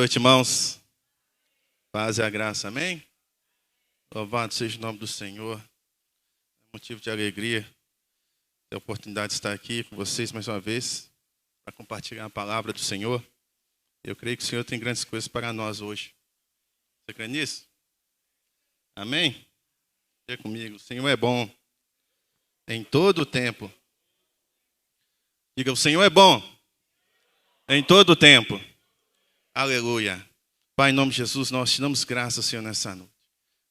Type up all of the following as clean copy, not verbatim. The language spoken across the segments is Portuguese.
noite, irmãos. Paz e a graça, amém? Louvado seja o nome do Senhor. É motivo de alegria ter a oportunidade de estar aqui com vocês mais uma vez para compartilhar a palavra do Senhor. Eu creio que o Senhor tem grandes coisas para nós hoje. Você crê nisso? Amém? Diga comigo, o Senhor é bom em todo o tempo. Diga, o Senhor é bom em todo o tempo. Aleluia. Pai, em nome de Jesus, nós te damos graças, Senhor, nessa noite.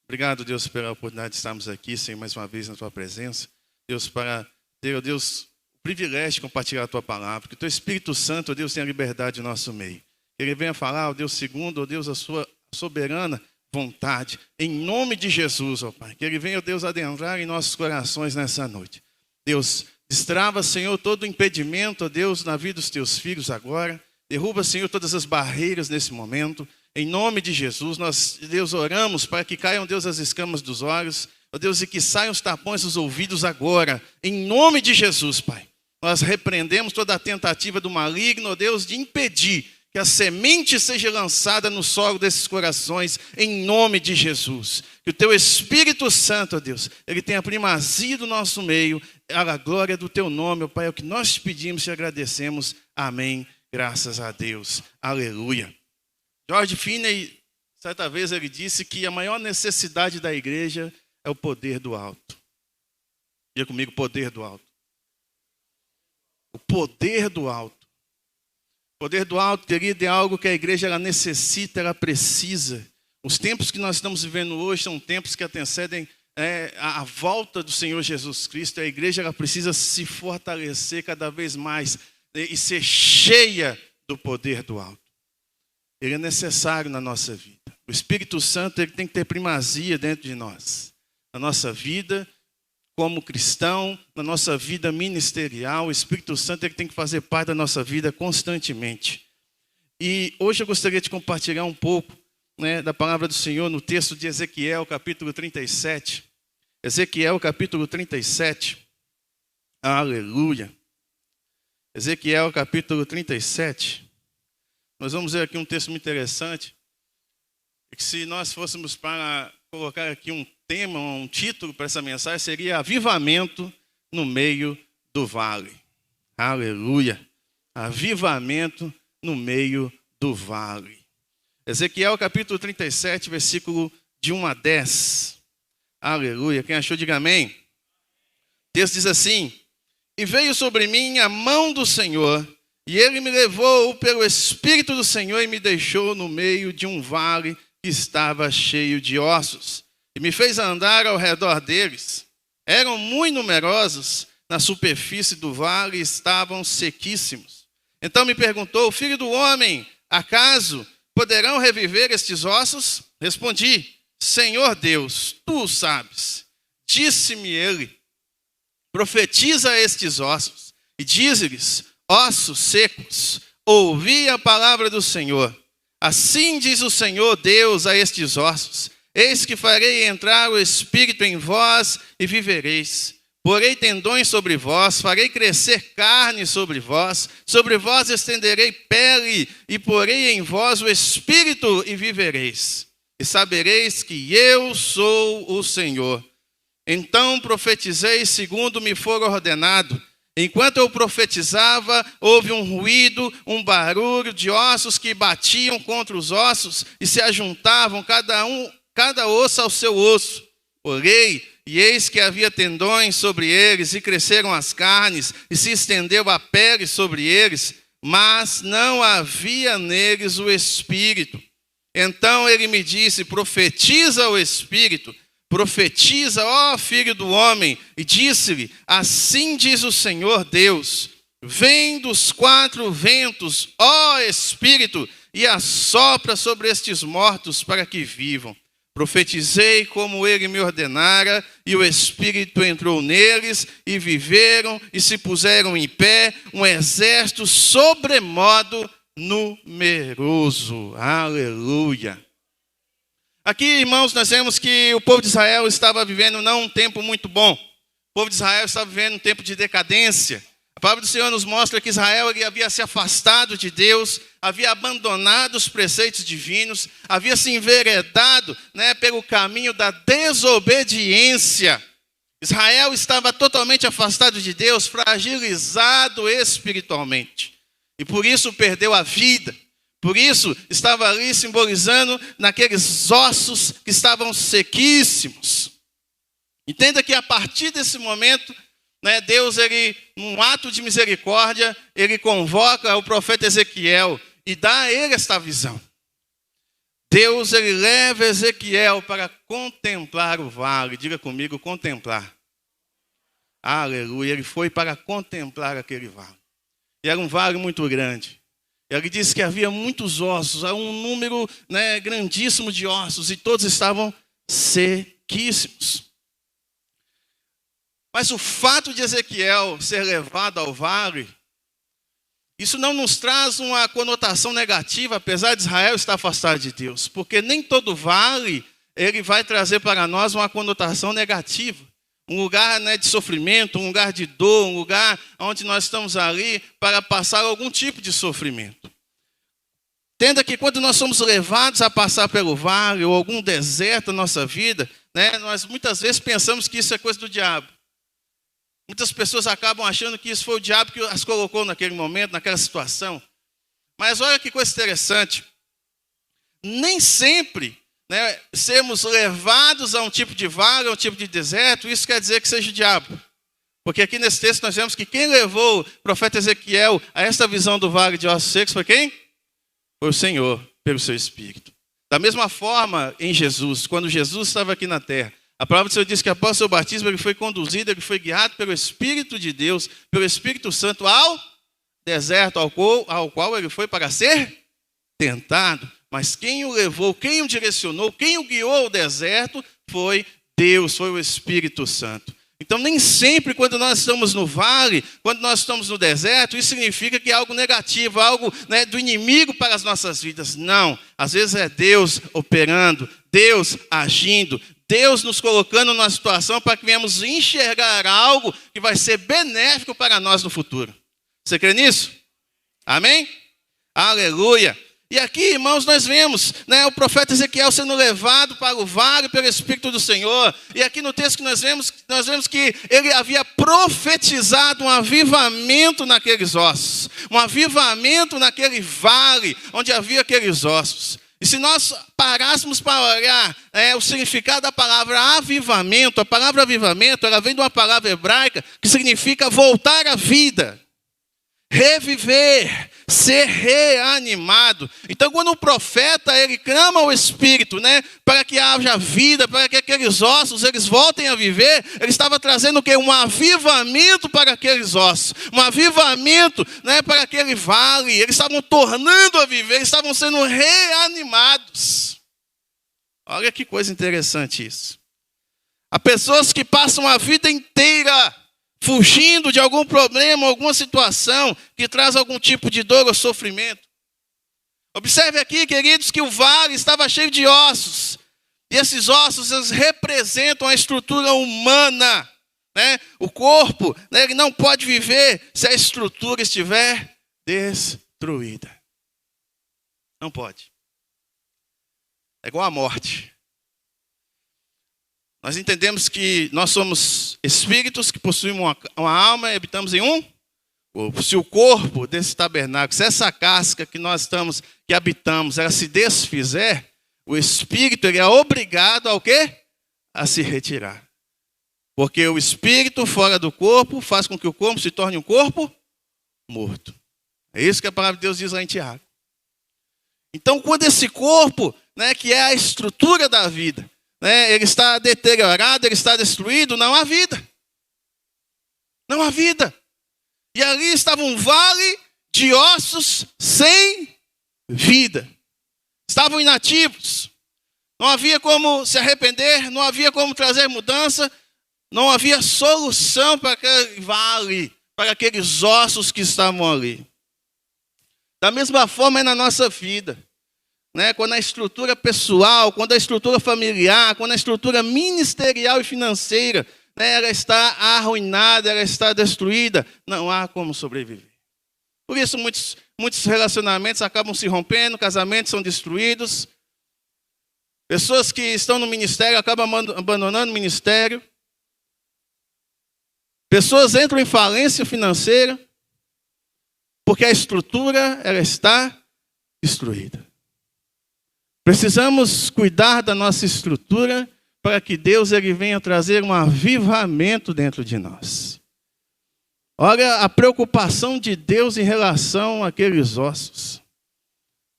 Obrigado, Deus, pela oportunidade de estarmos aqui, Senhor, mais uma vez na Tua presença. Deus, para ter, Deus, o privilégio de compartilhar a Tua palavra. Que o Teu Espírito Santo, Deus, tenha liberdade no nosso meio. Que Ele venha falar, Deus, segundo, Deus, a Sua soberana vontade. Em nome de Jesus, ó Pai. Que Ele venha, Deus, adentrar em nossos corações nessa noite. Deus, destrava, Senhor, todo o impedimento, ó Deus, na vida dos Teus filhos agora. Derruba, Senhor, todas as barreiras nesse momento. Em nome de Jesus, nós, Deus, oramos para que caiam, Deus, as escamas dos olhos. Ó Deus, e que saiam os tapões dos ouvidos agora. Em nome de Jesus, Pai. Nós repreendemos toda a tentativa do maligno, ó Deus, de impedir que a semente seja lançada no solo desses corações. Em nome de Jesus. Que o Teu Espírito Santo, ó Deus, Ele tenha primazia do nosso meio. A glória do Teu nome, ó Pai, é o que nós te pedimos e agradecemos. Amém. Graças a Deus. Aleluia. George Finney, certa vez ele disse que a maior necessidade da igreja é o poder do alto. Diga comigo, poder do alto. O poder do alto. O poder do alto, querido, é algo que a igreja ela necessita, ela precisa. Os tempos que nós estamos vivendo hoje são tempos que antecedem a volta do Senhor Jesus Cristo. A igreja ela precisa se fortalecer cada vez mais e ser cheia do poder do alto. Ele é necessário na nossa vida. O Espírito Santo ele tem que ter primazia dentro de nós. Na nossa vida como cristão, na nossa vida ministerial, o Espírito Santo ele tem que fazer parte da nossa vida constantemente. E hoje eu gostaria de compartilhar um pouco da palavra do Senhor no texto de Ezequiel, capítulo 37. Ezequiel, capítulo 37. Aleluia. Ezequiel, capítulo 37. Nós vamos ver aqui um texto muito interessante. Que se nós fôssemos para colocar aqui um tema, um título para essa mensagem, seria Avivamento no meio do vale. Aleluia. Avivamento no meio do vale. Ezequiel, capítulo 37, versículo de 1 a 10. Aleluia. Quem achou, diga amém. O texto diz assim: E veio sobre mim a mão do Senhor, e Ele me levou pelo Espírito do Senhor e me deixou no meio de um vale que estava cheio de ossos. E me fez andar ao redor deles. Eram muito numerosos na superfície do vale e estavam sequíssimos. Então me perguntou: Filho do homem, acaso poderão reviver estes ossos? Respondi: Senhor Deus, Tu o sabes. Disse-me Ele: Profetiza a estes ossos e dize-lhes: ossos secos, ouvi a palavra do Senhor. Assim diz o Senhor Deus a estes ossos: Eis que farei entrar o Espírito em vós e vivereis. Porei tendões sobre vós, farei crescer carne sobre vós estenderei pele e porei em vós o Espírito e vivereis. E sabereis que eu sou o Senhor. Então profetizei segundo me for ordenado. Enquanto eu profetizava, houve um ruído, um barulho de ossos que batiam contra os ossos e se ajuntavam, cada osso ao seu osso. Olhei, e eis que havia tendões sobre eles, e cresceram as carnes, e se estendeu a pele sobre eles, mas não havia neles o Espírito. Então ele me disse: Profetiza o Espírito. Profetiza, ó filho do homem, e disse-lhe: Assim diz o Senhor Deus: Vem dos quatro ventos, ó Espírito, e assopra sobre estes mortos para que vivam. Profetizei como ele me ordenara, e o Espírito entrou neles, e viveram, e se puseram em pé, um exército sobremodo numeroso. Aleluia. Aqui, irmãos, nós vemos que o povo de Israel estava vivendo não um tempo muito bom. O povo de Israel estava vivendo um tempo de decadência. A palavra do Senhor nos mostra que Israel ele havia se afastado de Deus, havia abandonado os preceitos divinos, havia se enveredado, pelo caminho da desobediência. Israel estava totalmente afastado de Deus, fragilizado espiritualmente. E por isso perdeu a vida. Por isso estava ali simbolizando naqueles ossos que estavam sequíssimos. Entenda que a partir desse momento, Deus, num ato de misericórdia, ele convoca o profeta Ezequiel e dá a ele esta visão. Deus, ele leva Ezequiel para contemplar o vale. Diga comigo, contemplar. Aleluia, ele foi para contemplar aquele vale. E era um vale muito grande. Ele disse que havia muitos ossos, há um número grandíssimo de ossos, e todos estavam sequíssimos. Mas o fato de Ezequiel ser levado ao vale, isso não nos traz uma conotação negativa, apesar de Israel estar afastado de Deus. Porque nem todo vale, ele vai trazer para nós uma conotação negativa. Um lugar de sofrimento, um lugar de dor, um lugar onde nós estamos ali para passar algum tipo de sofrimento. Entenda que quando nós somos levados a passar pelo vale ou algum deserto na nossa vida, nós muitas vezes pensamos que isso é coisa do diabo. Muitas pessoas acabam achando que isso foi o diabo que as colocou naquele momento, naquela situação. Mas olha que coisa interessante. Nem sempre sermos levados a um tipo de vale, a um tipo de deserto, isso quer dizer que seja o diabo. Porque aqui nesse texto nós vemos que quem levou o profeta Ezequiel a esta visão do vale de ossos secos foi quem? Foi o Senhor, pelo seu Espírito. Da mesma forma, em Jesus, quando Jesus estava aqui na terra, a palavra do Senhor diz que após o seu batismo ele foi conduzido, ele foi guiado pelo Espírito de Deus, pelo Espírito Santo ao deserto, ao qual ele foi para ser tentado. Mas quem o levou, quem o direcionou, quem o guiou ao deserto foi Deus, foi o Espírito Santo. Então nem sempre quando nós estamos no vale, quando nós estamos no deserto, isso significa que é algo negativo, algo do inimigo para as nossas vidas. Não, às vezes é Deus operando, Deus agindo, Deus nos colocando numa situação para que venhamos enxergar algo que vai ser benéfico para nós no futuro. Você crê nisso? Amém? Aleluia! E aqui, irmãos, nós vemos o profeta Ezequiel sendo levado para o vale pelo Espírito do Senhor. E aqui no texto que nós vemos que ele havia profetizado um avivamento naqueles ossos. Um avivamento naquele vale onde havia aqueles ossos. E se nós parássemos para olhar o significado da palavra avivamento, a palavra avivamento, ela vem de uma palavra hebraica que significa voltar à vida, reviver, ser reanimado. Então, quando o profeta ele clama ao Espírito, para que haja vida, para que aqueles ossos eles voltem a viver, ele estava trazendo o quê? Um avivamento para aqueles ossos, um avivamento, para aquele vale. Eles estavam tornando a viver, eles estavam sendo reanimados. Olha que coisa interessante isso. Há pessoas que passam a vida inteira fugindo de algum problema, alguma situação que traz algum tipo de dor ou sofrimento. Observe aqui, queridos, que o vale estava cheio de ossos. E esses ossos eles representam a estrutura humana. O corpo ele não pode viver se a estrutura estiver destruída. Não pode. É igual à morte. Nós entendemos que nós somos espíritos que possuem uma alma e habitamos em um corpo. Se o corpo desse tabernáculo, se essa casca que nós estamos, que habitamos, ela se desfizer, o espírito ele é obrigado ao quê? A se retirar. Porque o espírito fora do corpo faz com que o corpo se torne um corpo morto. É isso que a palavra de Deus diz lá em Tiago. Então, quando esse corpo, que é a estrutura da vida, ele está deteriorado, ele está destruído, não há vida. Não há vida. E ali estava um vale de ossos sem vida. Estavam inativos. Não havia como se arrepender, não havia como trazer mudança, não havia solução para aquele vale, para aqueles ossos que estavam ali. Da mesma forma é na nossa vida. Quando a estrutura pessoal, quando a estrutura familiar, quando a estrutura ministerial e financeira né, ela está arruinada, ela está destruída, não há como sobreviver. Por isso muitos relacionamentos acabam se rompendo, casamentos são destruídos. Pessoas que estão no ministério acabam abandonando o ministério. Pessoas entram em falência financeira porque a estrutura ela está destruída. Precisamos cuidar da nossa estrutura para que Deus ele venha trazer um avivamento dentro de nós. Olha a preocupação de Deus em relação àqueles ossos.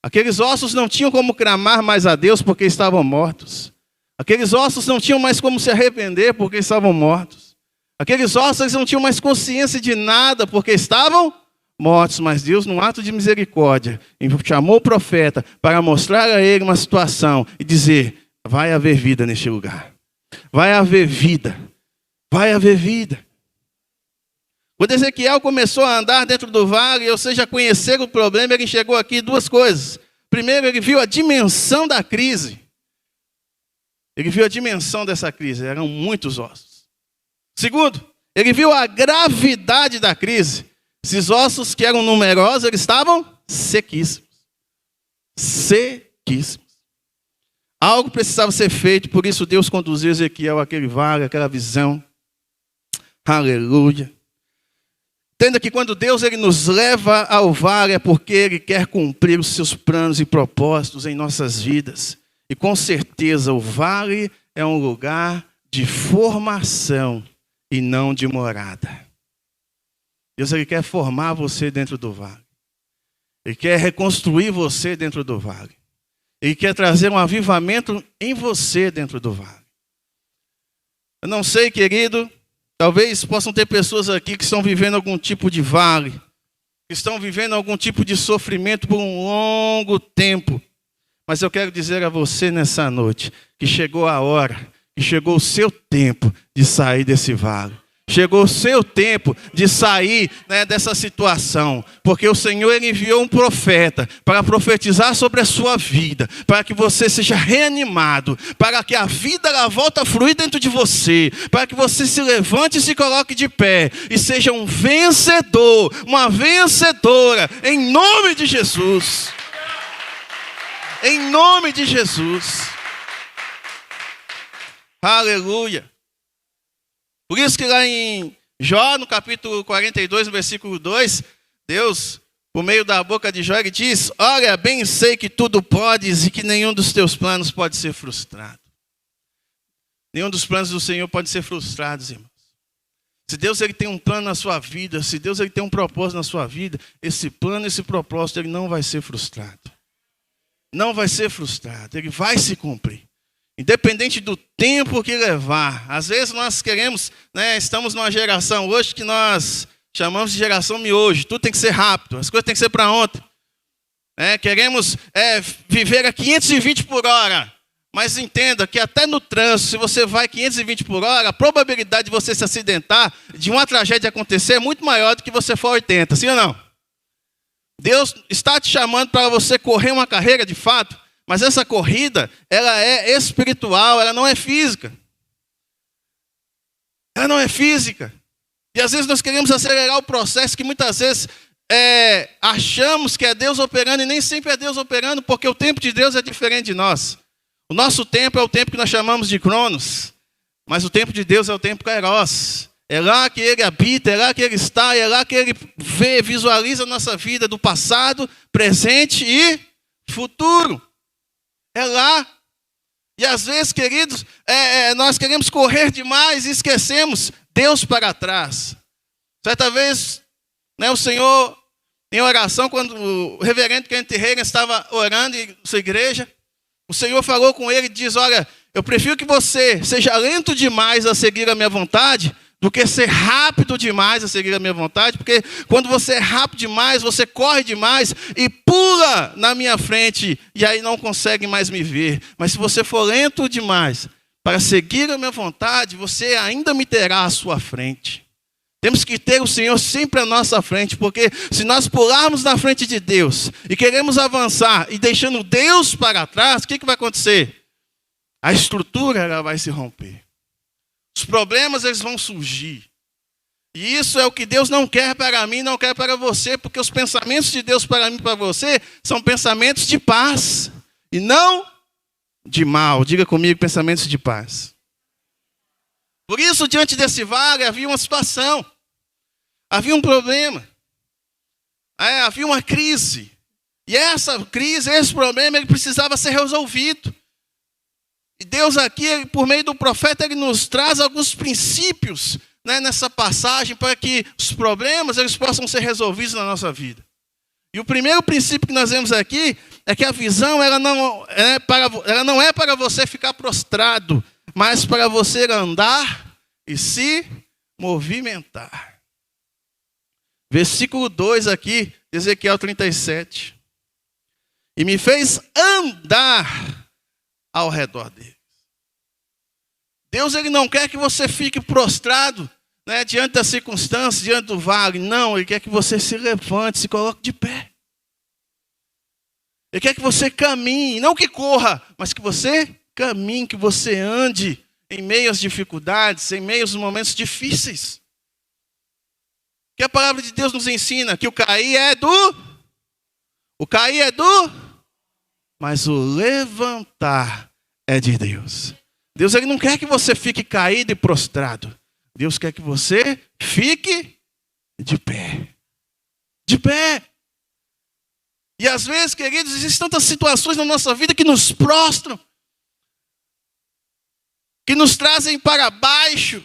Aqueles ossos não tinham como clamar mais a Deus porque estavam mortos. Aqueles ossos não tinham mais como se arrepender porque estavam mortos. Aqueles ossos não tinham mais consciência de nada porque estavam mortos. Mas Deus, num ato de misericórdia, chamou o profeta para mostrar a ele uma situação e dizer: vai haver vida neste lugar. Vai haver vida. Vai haver vida. Quando Ezequiel começou a andar dentro do vale, ou seja, a conhecer o problema, ele chegou aqui duas coisas. Primeiro, ele viu a dimensão da crise. Ele viu a dimensão dessa crise, eram muitos ossos. Segundo, ele viu a gravidade da crise. Esses ossos que eram numerosos, eles estavam sequíssimos. Sequíssimos. Algo precisava ser feito, por isso Deus conduziu Ezequiel àquele vale, àquela visão. Aleluia. Entenda que quando Deus ele nos leva ao vale é porque Ele quer cumprir os seus planos e propósitos em nossas vidas. E com certeza o vale é um lugar de formação e não de morada. Deus ele quer formar você dentro do vale. Ele quer reconstruir você dentro do vale. Ele quer trazer um avivamento em você dentro do vale. Eu não sei, querido, talvez possam ter pessoas aqui que estão vivendo algum tipo de vale, que estão vivendo algum tipo de sofrimento por um longo tempo. Mas eu quero dizer a você nessa noite que chegou a hora, que chegou o seu tempo de sair desse vale. Chegou o seu tempo de sair, né, dessa situação, porque o Senhor ele enviou um profeta para profetizar sobre a sua vida, para que você seja reanimado, para que a vida ela volte a fluir dentro de você, para que você se levante e se coloque de pé e seja um vencedor, uma vencedora, em nome de Jesus. Em nome de Jesus. Aleluia. Por isso que lá em Jó, no capítulo 42, no versículo 2, Deus, por meio da boca de Jó, ele diz: olha, bem sei que tudo podes e que nenhum dos teus planos pode ser frustrado. Nenhum dos planos do Senhor pode ser frustrado, irmãos. Se Deus ele tem um plano na sua vida, se Deus ele tem um propósito na sua vida, esse plano, esse propósito, ele não vai ser frustrado. Não vai ser frustrado, ele vai se cumprir. Independente do tempo que levar. Às vezes nós queremos, né, estamos numa geração hoje que nós chamamos de geração miojo. Tudo tem que ser rápido, as coisas têm que ser para ontem. Queremos viver a 520 por hora. Mas entenda que até no trânsito, se você vai 520 por hora, a probabilidade de você se acidentar, de uma tragédia acontecer, é muito maior do que você for 80, sim ou não? Deus está te chamando para você correr uma carreira de fato. Mas essa corrida, ela é espiritual, ela não é física. Ela não é física. E às vezes nós queremos acelerar o processo que muitas vezes achamos que é Deus operando e nem sempre é Deus operando, porque o tempo de Deus é diferente de nós. O nosso tempo é o tempo que nós chamamos de Cronos, mas o tempo de Deus é o tempo Kairos. É lá que Ele habita, é lá que Ele está, é lá que Ele vê, visualiza a nossa vida do passado, presente e futuro. É lá. E às vezes, queridos, nós queremos correr demais e esquecemos Deus para trás. Certa vez, né, o Senhor, em oração, quando o reverendo Kenneth Hagin estava orando em sua igreja, o Senhor falou com ele e diz: olha, eu prefiro que você seja lento demais a seguir a minha vontade, do que ser rápido demais a seguir a minha vontade, porque quando você é rápido demais, você corre demais e pula na minha frente e aí não consegue mais me ver. Mas se você for lento demais para seguir a minha vontade, você ainda me terá à sua frente. Temos que ter o Senhor sempre à nossa frente, porque se nós pularmos na frente de Deus e queremos avançar e deixando Deus para trás, o que vai acontecer? A estrutura ela vai se romper. Os problemas, eles vão surgir. E isso é o que Deus não quer para mim, não quer para você, porque os pensamentos de Deus para mim e para você são pensamentos de paz e não de mal. Diga comigo, pensamentos de paz. Por isso, diante desse vale, havia uma situação, havia um problema, havia uma crise. E essa crise, esse problema, ele precisava ser resolvido. E Deus aqui, por meio do profeta, ele nos traz alguns princípios, né, nessa passagem, para que os problemas eles possam ser resolvidos na nossa vida. E o primeiro princípio que nós vemos aqui é que a visão ela não é para você ficar prostrado, mas para você andar e se movimentar. Versículo 2 aqui, Ezequiel 37. E me fez andar ao redor dele. Deus ele não quer que você fique prostrado, né, diante das circunstâncias, diante do vale. Não, Ele quer que você se levante, se coloque de pé. Ele quer que você caminhe, não que corra, mas que você caminhe, que você ande em meio às dificuldades, em meio aos momentos difíceis. Que a palavra de Deus nos ensina que o cair é do, mas o levantar é de Deus. Deus ele não quer que você fique caído e prostrado. Deus quer que você fique de pé. De pé. E às vezes, queridos, existem tantas situações na nossa vida que nos prostram, que nos trazem para baixo,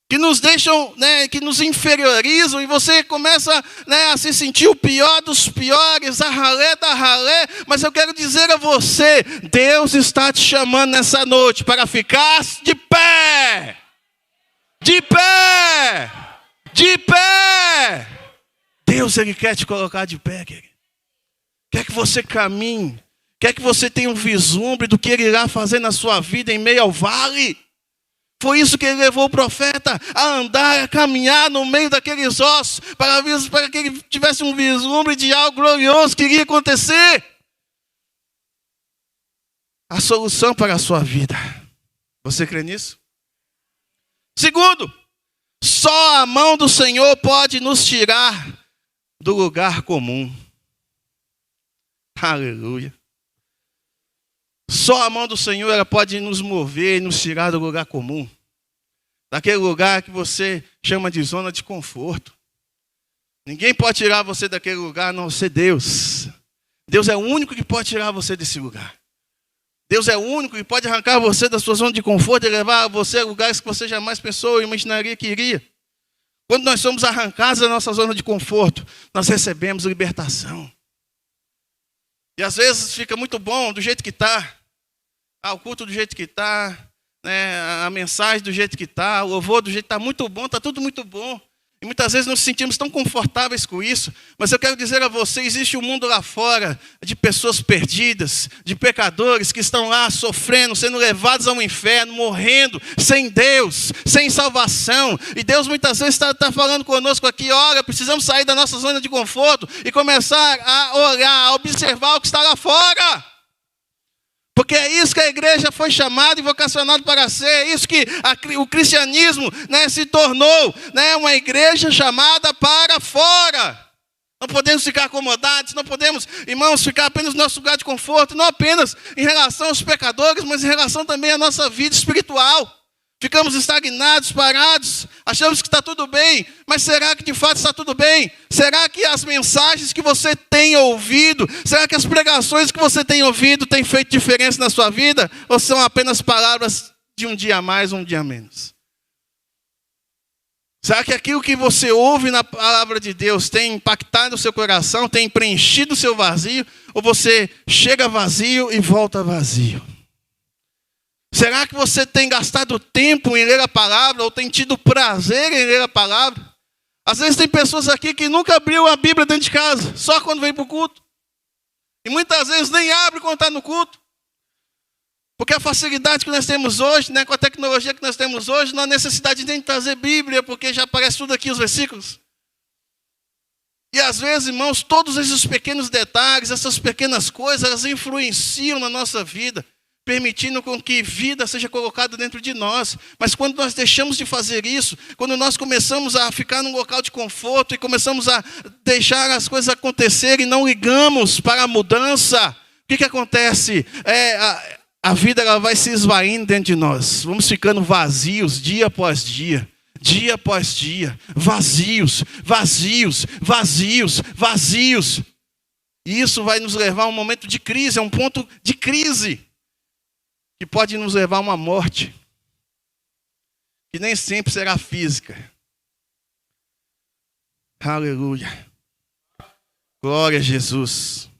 que nos deixam, né, que nos inferiorizam, e você começa, né, a se sentir o pior dos piores, a ralé da ralé. Mas eu quero dizer a você, Deus está te chamando nessa noite para ficar de pé. De pé. De pé. Deus, Ele quer te colocar de pé, querido. Quer que você caminhe. Quer que você tenha um vislumbre do que Ele irá fazer na sua vida em meio ao vale. Foi isso que Ele levou o profeta a andar, a caminhar no meio daqueles ossos, para que ele tivesse um vislumbre de algo glorioso que iria acontecer. A solução para a sua vida. Você crê nisso? Segundo, só a mão do Senhor pode nos tirar do lugar comum. Aleluia. Só a mão do Senhor ela pode nos mover e nos tirar do lugar comum. Daquele lugar que você chama de zona de conforto. Ninguém pode tirar você daquele lugar, a não ser Deus. Deus é o único que pode tirar você desse lugar. Deus é o único que pode arrancar você da sua zona de conforto e levar você a lugares que você jamais pensou ou imaginaria que iria. Quando nós somos arrancados da nossa zona de conforto, nós recebemos libertação. E às vezes fica muito bom do jeito que está. O culto do jeito que está, né? A mensagem do jeito que está, o louvor do jeito que está muito bom, está tudo muito bom. E muitas vezes nos sentimos tão confortáveis com isso. Mas eu quero dizer a você, existe um mundo lá fora de pessoas perdidas, de pecadores que estão lá sofrendo, sendo levados ao inferno, morrendo, sem Deus, sem salvação. E Deus muitas vezes está falando conosco aqui, olha, precisamos sair da nossa zona de conforto e começar a olhar, a observar o que está lá fora. Porque é isso que a igreja foi chamada e vocacionada para ser. É isso que o cristianismo, né, se tornou, né, uma igreja chamada para fora. Não podemos ficar acomodados, não podemos, irmãos, ficar apenas no nosso lugar de conforto. Não apenas em relação aos pecadores, mas em relação também à nossa vida espiritual. Ficamos estagnados, parados, achamos que está tudo bem, mas será que de fato está tudo bem? Será que as mensagens que você tem ouvido, será que as pregações que você tem ouvido têm feito diferença na sua vida? Ou são apenas palavras de um dia a mais, um dia a menos? Será que aquilo que você ouve na palavra de Deus tem impactado o seu coração, tem preenchido o seu vazio? Ou você chega vazio e volta vazio? Será que você tem gastado tempo em ler a palavra ou tem tido prazer em ler a palavra? Às vezes tem pessoas aqui que nunca abriu a Bíblia dentro de casa, só quando vem para o culto. E muitas vezes nem abre quando está no culto. Porque a facilidade que nós temos hoje, né, com a tecnologia que nós temos hoje, não há necessidade nem de trazer Bíblia, porque já aparece tudo aqui os versículos. E às vezes, irmãos, todos esses pequenos detalhes, essas pequenas coisas, elas influenciam na nossa vida. permitindo com que vida seja colocada dentro de nós. Mas quando nós deixamos de fazer isso, quando nós começamos a ficar num local de conforto e começamos a deixar as coisas acontecerem e não ligamos para a mudança, o que acontece? A vida ela vai se esvaindo dentro de nós. Vamos ficando vazios dia após dia. Dia após dia, vazios, vazios, vazios, vazios. E isso vai nos levar a um momento de crise, a um ponto de crise, que pode nos levar a uma morte, que nem sempre será física. Aleluia. Glória a Jesus.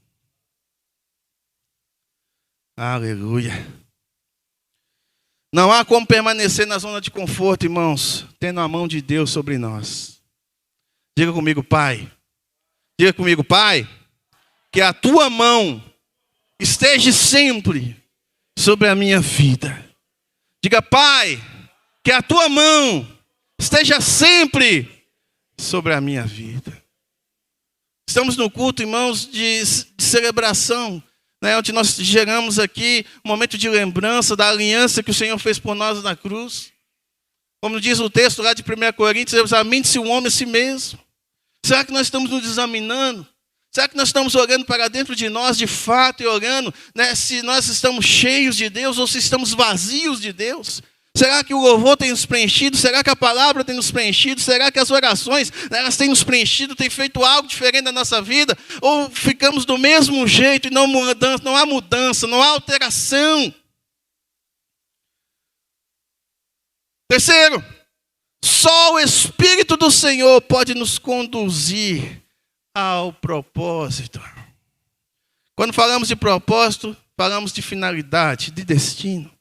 Aleluia. Não há como permanecer na zona de conforto, irmãos, tendo a mão de Deus sobre nós. Diga comigo, Pai. Diga comigo, Pai, que a tua mão esteja sempre sobre a minha vida. Diga, Pai, que a tua mão esteja sempre sobre a minha vida. Estamos no culto, irmãos, de celebração, né, onde nós geramos aqui um momento de lembrança da aliança que o Senhor fez por nós na cruz. Como diz o texto lá de 1 Coríntios, examine-se o homem a si mesmo. Será que nós estamos nos examinando? Será que nós estamos olhando para dentro de nós de fato e olhando, né, se nós estamos cheios de Deus ou se estamos vazios de Deus? Será que o louvor tem nos preenchido? Será que a palavra tem nos preenchido? Será que as orações, elas têm nos preenchido, têm feito algo diferente na nossa vida? Ou ficamos do mesmo jeito e não há mudança, não há alteração? Terceiro, só o Espírito do Senhor pode nos conduzir ao propósito. Quando falamos de propósito, falamos de finalidade, de destino.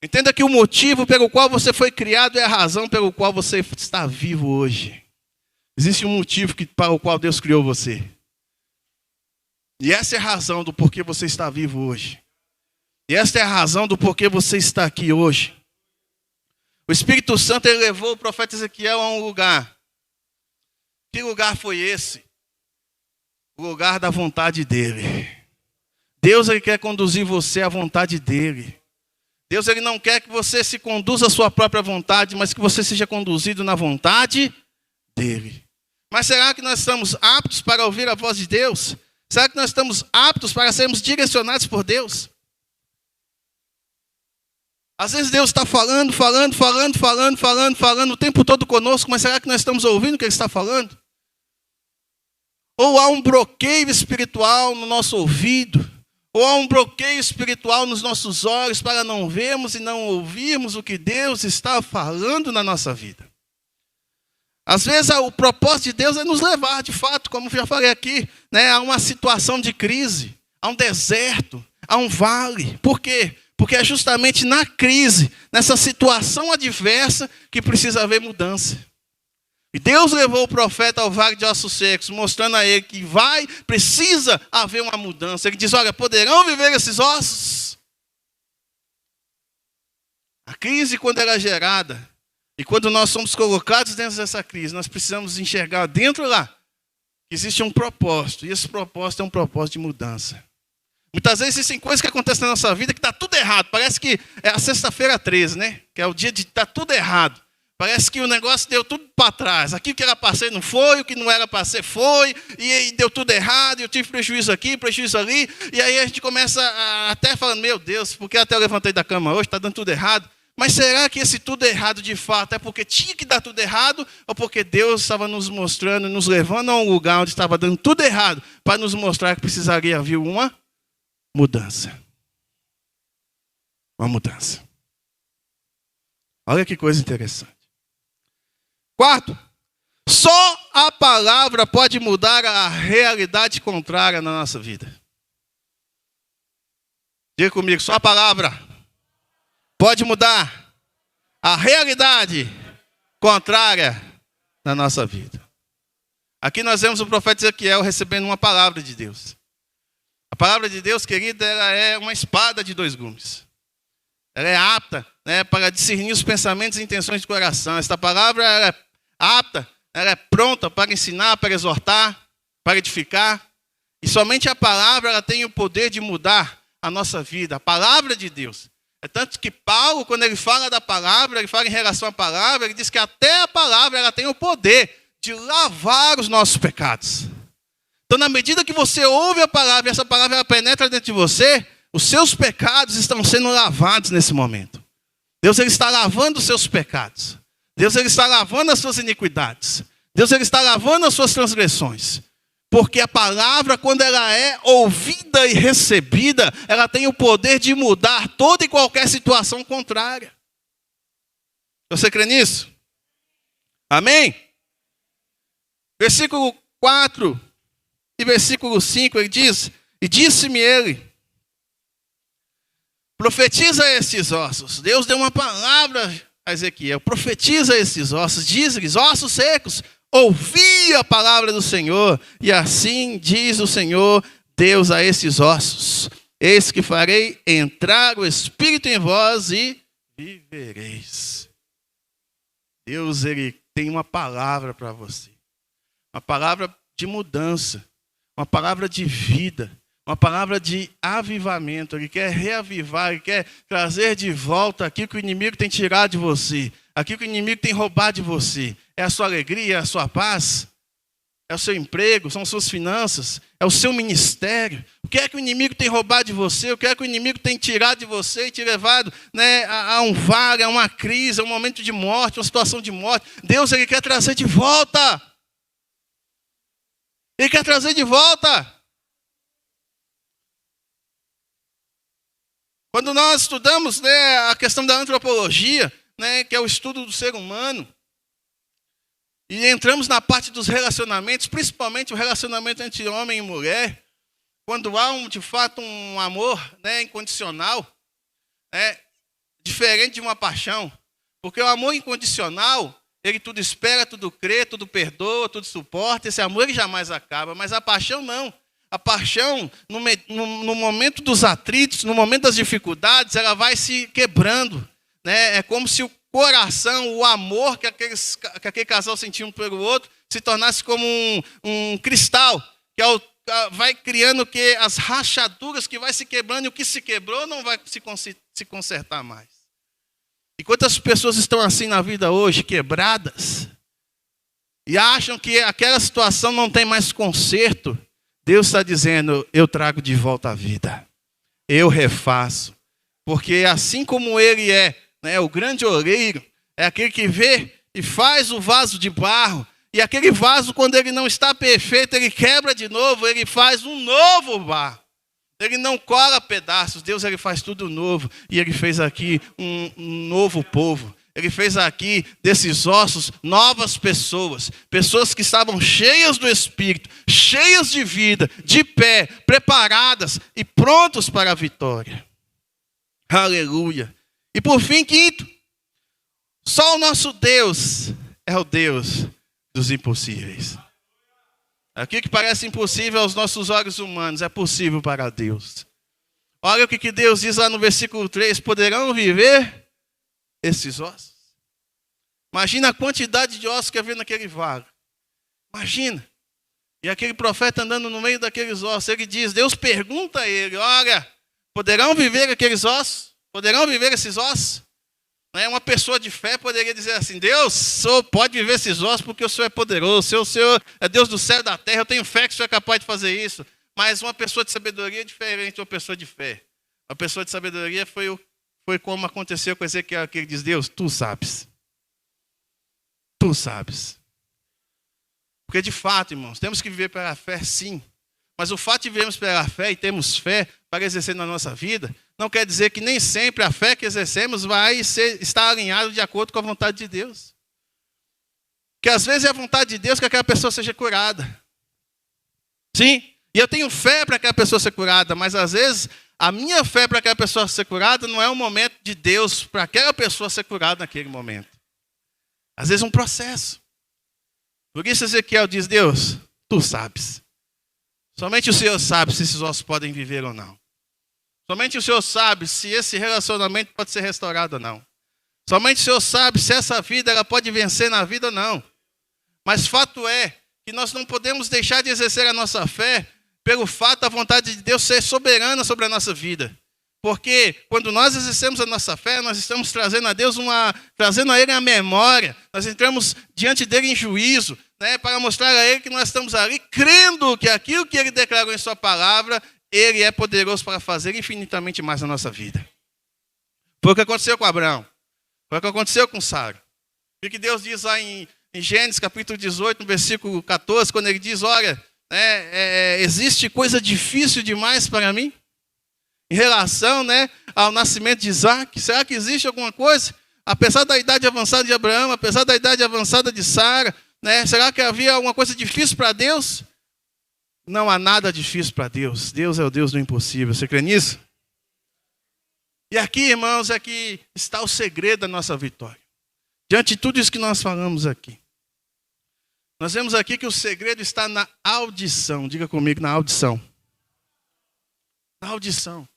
Entenda que o motivo pelo qual você foi criado é a razão pelo qual você está vivo hoje. Existe um motivo para o qual Deus criou você. E essa é a razão do porquê você está vivo hoje. E essa é a razão do porquê você está aqui hoje. O Espírito Santo ele levou o profeta Ezequiel a um lugar. Que lugar foi esse? O lugar da vontade dele. Deus ele quer conduzir você à vontade dele. Deus ele não quer que você se conduza à sua própria vontade, mas que você seja conduzido na vontade dele. Mas será que nós estamos aptos para ouvir a voz de Deus? Será que nós estamos aptos para sermos direcionados por Deus? Às vezes Deus está falando o tempo todo conosco, mas será que nós estamos ouvindo o que Ele está falando? Ou há um bloqueio espiritual no nosso ouvido? Ou há um bloqueio espiritual nos nossos olhos para não vermos e não ouvirmos o que Deus está falando na nossa vida? Às vezes o propósito de Deus é nos levar, de fato, como já falei aqui, né, a uma situação de crise, a um deserto, a um vale. Por quê? Porque é justamente na crise, nessa situação adversa, que precisa haver mudança. E Deus levou o profeta ao vale de ossos secos, mostrando a ele que precisa haver uma mudança. Ele diz, olha, poderão viver esses ossos? A crise, quando ela é gerada, e quando nós somos colocados dentro dessa crise, nós precisamos enxergar dentro lá que existe um propósito, e esse propósito é um propósito de mudança. Muitas vezes existem coisas que acontecem na nossa vida que está tudo errado. Parece que é a sexta-feira 13, né? Que é o dia de estar tudo errado. Parece que o negócio deu tudo para trás. Aquilo que era para ser não foi, o que não era para ser foi, e deu tudo errado, e eu tive prejuízo aqui, prejuízo ali. E aí a gente começa até falando, meu Deus, porque até eu levantei da cama hoje, está dando tudo errado. Mas será que esse tudo errado de fato é porque tinha que dar tudo errado, ou porque Deus estava nos mostrando, nos levando a um lugar onde estava dando tudo errado, para nos mostrar que precisaria haver uma mudança? Uma mudança. Olha que coisa interessante. Quarto, só a palavra pode mudar a realidade contrária na nossa vida. Diga comigo, só a palavra pode mudar a realidade contrária na nossa vida. Aqui nós vemos o profeta Ezequiel recebendo uma palavra de Deus. A palavra de Deus, querida, ela é uma espada de dois gumes. Ela é apta, né, para discernir os pensamentos e intenções do coração. Esta palavra ela é apta, ela é pronta para ensinar, para exortar, para edificar. E somente a palavra ela tem o poder de mudar a nossa vida, a palavra de Deus. É tanto que Paulo, quando ele fala da palavra, ele fala em relação à palavra, ele diz que até a palavra ela tem o poder de lavar os nossos pecados. Então, na medida que você ouve a palavra e essa palavra ela penetra dentro de você, os seus pecados estão sendo lavados nesse momento. Deus ele está lavando os seus pecados. Deus ele está lavando as suas iniquidades. Deus ele está lavando as suas transgressões. Porque a palavra, quando ela é ouvida e recebida, ela tem o poder de mudar toda e qualquer situação contrária. Você crê nisso? Amém? Versículo 4 e versículo 5, ele diz: e disse-me ele, profetiza estes ossos. Deus deu uma palavra a Ezequiel, profetiza estes ossos, diz-lhes, ossos secos, ouvi a palavra do Senhor, e assim diz o Senhor Deus a esses ossos: eis que farei entrar o Espírito em vós e vivereis. Deus ele tem uma palavra para você, uma palavra de mudança, uma palavra de vida, uma palavra de avivamento. Ele quer reavivar, ele quer trazer de volta aquilo que o inimigo tem tirado de você, aquilo que o inimigo tem roubado de você. É a sua alegria, é a sua paz, é o seu emprego, são as suas finanças, é o seu ministério. O que é que o inimigo tem roubado de você? O que é que o inimigo tem tirado de você e te levado, né, a um vale, a uma crise, a um momento de morte, uma situação de morte? Deus ele quer trazer de volta. Ele quer trazer de volta. Quando nós estudamos, né, a questão da antropologia, né, que é o estudo do ser humano, e entramos na parte dos relacionamentos, principalmente o relacionamento entre homem e mulher, quando há de fato um amor, né, incondicional, diferente de uma paixão. Porque o amor incondicional, ele tudo espera, tudo crê, tudo perdoa, tudo suporta. Esse amor ele jamais acaba, mas a paixão não. A paixão, no momento dos atritos, no momento das dificuldades, ela vai se quebrando, né? É como se o coração, o amor que aquele casal sentia um pelo outro, se tornasse como um cristal, que vai criando que as rachaduras que vai se quebrando, e o que se quebrou não vai se consertar mais. E quantas pessoas estão assim na vida hoje, quebradas, e acham que aquela situação não tem mais conserto? Deus está dizendo, eu trago de volta a vida, eu refaço, porque assim como Ele é, né, o grande oleiro, é aquele que vê e faz o vaso de barro, e aquele vaso, quando ele não está perfeito, ele quebra de novo, ele faz um novo barro. Ele não cola pedaços, Deus ele faz tudo novo, e ele fez aqui um novo povo. Ele fez aqui desses ossos novas pessoas, pessoas que estavam cheias do Espírito, cheias de vida, de pé, preparadas e prontos para a vitória. Aleluia. E por fim, quinto, só o nosso Deus é o Deus dos impossíveis. Aquilo que parece impossível aos nossos olhos humanos é possível para Deus. Olha o que Deus diz lá no versículo 3, poderão viver esses ossos? Imagina a quantidade de ossos que havia naquele vale. Imagina. E aquele profeta andando no meio daqueles ossos, ele diz, Deus pergunta a ele, olha, poderão viver aqueles ossos? Poderão viver esses ossos? Uma pessoa de fé poderia dizer assim, Deus, o Senhor pode viver esses ossos porque o Senhor é poderoso, o Senhor é Deus do céu e da terra, eu tenho fé que o Senhor é capaz de fazer isso. Mas uma pessoa de sabedoria é diferente de uma pessoa de fé. Uma pessoa de sabedoria foi como aconteceu com Ezequiel, que ele diz, Deus, tu sabes. Tu sabes. Porque de fato, irmãos, temos que viver pela fé sim. Mas o fato de vivermos pela fé e termos fé para exercer na nossa vida, não quer dizer que nem sempre a fé que exercemos vai estar alinhada de acordo com a vontade de Deus. Que às vezes é a vontade de Deus que aquela pessoa seja curada. Sim, e eu tenho fé para aquela pessoa ser curada, mas às vezes a minha fé para aquela pessoa ser curada não é um momento de Deus para aquela pessoa ser curada naquele momento. Às vezes é um processo. Por isso Ezequiel diz, Deus, tu sabes. Somente o Senhor sabe se esses ossos podem viver ou não. Somente o Senhor sabe se esse relacionamento pode ser restaurado ou não. Somente o Senhor sabe se essa vida ela pode vencer na vida ou não. Mas fato é que nós não podemos deixar de exercer a nossa fé pelo fato da vontade de Deus ser soberana sobre a nossa vida. Porque quando nós exercemos a nossa fé, nós estamos trazendo a Deus trazendo a Ele a memória. Nós entramos diante dele em juízo, né, para mostrar a Ele que nós estamos ali crendo que aquilo que Ele declarou em sua palavra, Ele é poderoso para fazer infinitamente mais na nossa vida. Foi o que aconteceu com Abraão. Foi o que aconteceu com Sara. O que Deus diz lá em Gênesis capítulo 18, no versículo 14, quando Ele diz, olha, existe coisa difícil demais para mim? Em relação, né, ao nascimento de Isaac, será que existe alguma coisa? Apesar da idade avançada de Abraão, apesar da idade avançada de Sara, né, será que havia alguma coisa difícil para Deus? Não há nada difícil para Deus. Deus é o Deus do impossível. Você crê nisso? E aqui, irmãos, é que está o segredo da nossa vitória. Diante de tudo isso que nós falamos aqui. Nós vemos aqui que o segredo está na audição. Diga comigo, na audição. Na audição.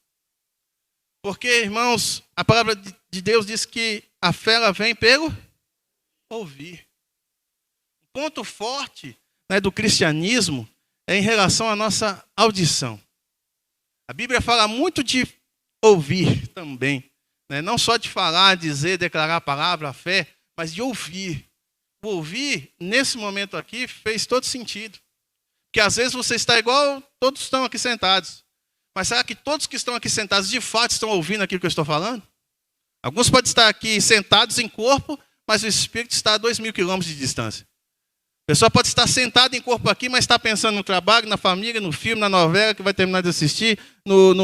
Porque, irmãos, a palavra de Deus diz que a fé ela vem pelo ouvir. O ponto forte, né, do cristianismo é em relação à nossa audição. A Bíblia fala muito de ouvir também. Né? Não só de falar, dizer, declarar a palavra, a fé, mas de ouvir. O ouvir, nesse momento aqui, fez todo sentido. Porque às vezes você está igual todos estão aqui sentados. Mas será que todos que estão aqui sentados de fato estão ouvindo aquilo que eu estou falando? Alguns podem estar aqui sentados em corpo, mas o espírito está a 2.000 quilômetros de distância. A pessoa pode estar sentada em corpo aqui, mas está pensando no trabalho, na família, no filme, na novela que vai terminar de assistir,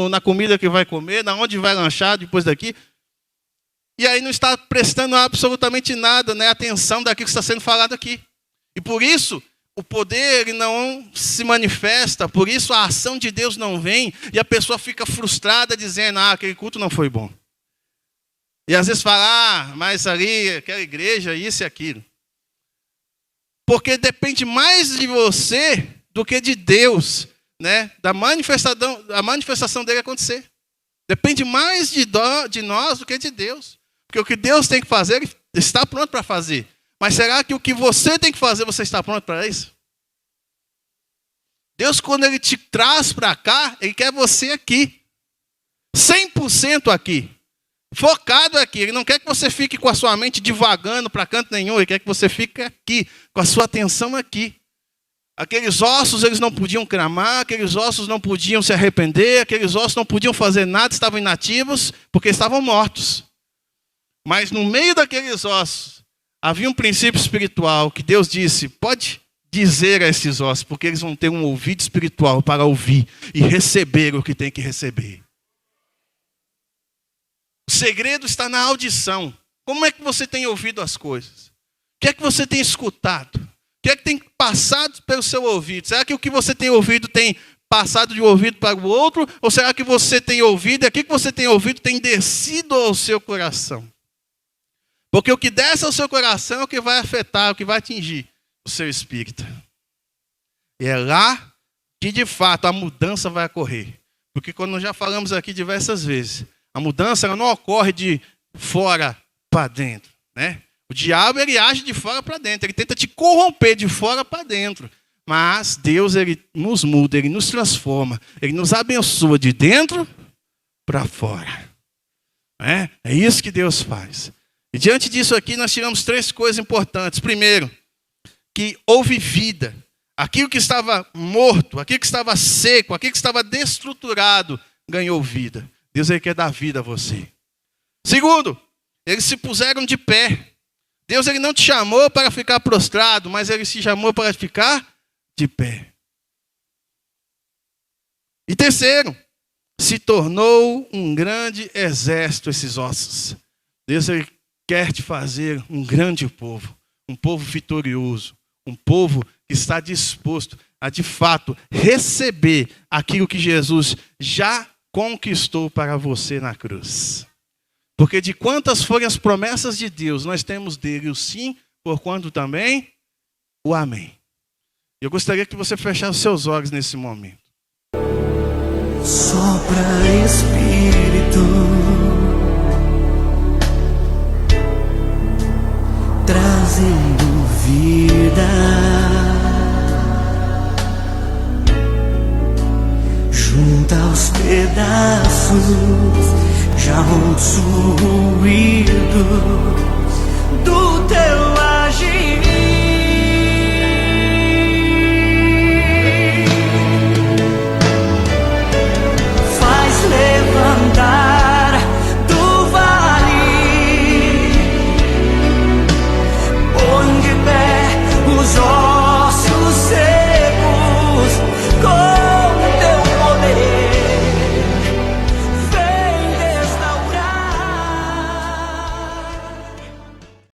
na comida que vai comer, na onde vai lanchar depois daqui. E aí não está prestando absolutamente nada, né, atenção daquilo que está sendo falado aqui. E por isso o poder ele não se manifesta, por isso a ação de Deus não vem, e a pessoa fica frustrada dizendo, aquele culto não foi bom. E às vezes fala, mas ali, aquela igreja, isso e aquilo. Porque depende mais de você do que de Deus, né? A manifestação dele acontecer. Depende mais de nós do que de Deus. Porque o que Deus tem que fazer, ele está pronto para fazer. Mas será que o que você tem que fazer, você está pronto para isso? Deus, quando Ele te traz para cá, Ele quer você aqui. 100% aqui. Focado aqui. Ele não quer que você fique com a sua mente divagando para canto nenhum. Ele quer que você fique aqui, com a sua atenção aqui. Aqueles ossos, eles não podiam clamar, aqueles ossos não podiam se arrepender, aqueles ossos não podiam fazer nada, estavam inativos, porque estavam mortos. Mas no meio daqueles ossos, havia um princípio espiritual que Deus disse, pode dizer a esses ossos, porque eles vão ter um ouvido espiritual para ouvir e receber o que tem que receber. O segredo está na audição. Como é que você tem ouvido as coisas? O que é que você tem escutado? O que é que tem passado pelo seu ouvido? Será que o que você tem ouvido tem passado de um ouvido para o outro? Ou será que você tem ouvido e aquilo que você tem ouvido tem descido ao seu coração? Porque o que desce ao seu coração é o que vai afetar, o que vai atingir o seu espírito. E é lá que, de fato, a mudança vai ocorrer. Porque, como nós já falamos aqui diversas vezes, a mudança ela não ocorre de fora para dentro. Né? O diabo ele age de fora para dentro, ele tenta te corromper de fora para dentro. Mas Deus ele nos muda, ele nos transforma, ele nos abençoa de dentro para fora. É isso que Deus faz. E diante disso aqui nós tiramos 3 coisas importantes. Primeiro, que houve vida. Aquilo que estava morto, aquilo que estava seco, aquilo que estava destruturado, ganhou vida. Deus ele quer dar vida a você. Segundo, eles se puseram de pé. Deus ele não te chamou para ficar prostrado, mas ele se chamou para ficar de pé. E terceiro, se tornou um grande exército esses ossos. Deus ele quer te fazer um grande povo, um povo vitorioso, um povo que está disposto a, de fato, receber aquilo que Jesus já conquistou para você na cruz. Porque de quantas forem as promessas de Deus, nós temos dele o sim, porquanto também o amém. Eu gostaria que você fechasse os seus olhos nesse momento. Sopra Espírito, trazendo vida. possuído.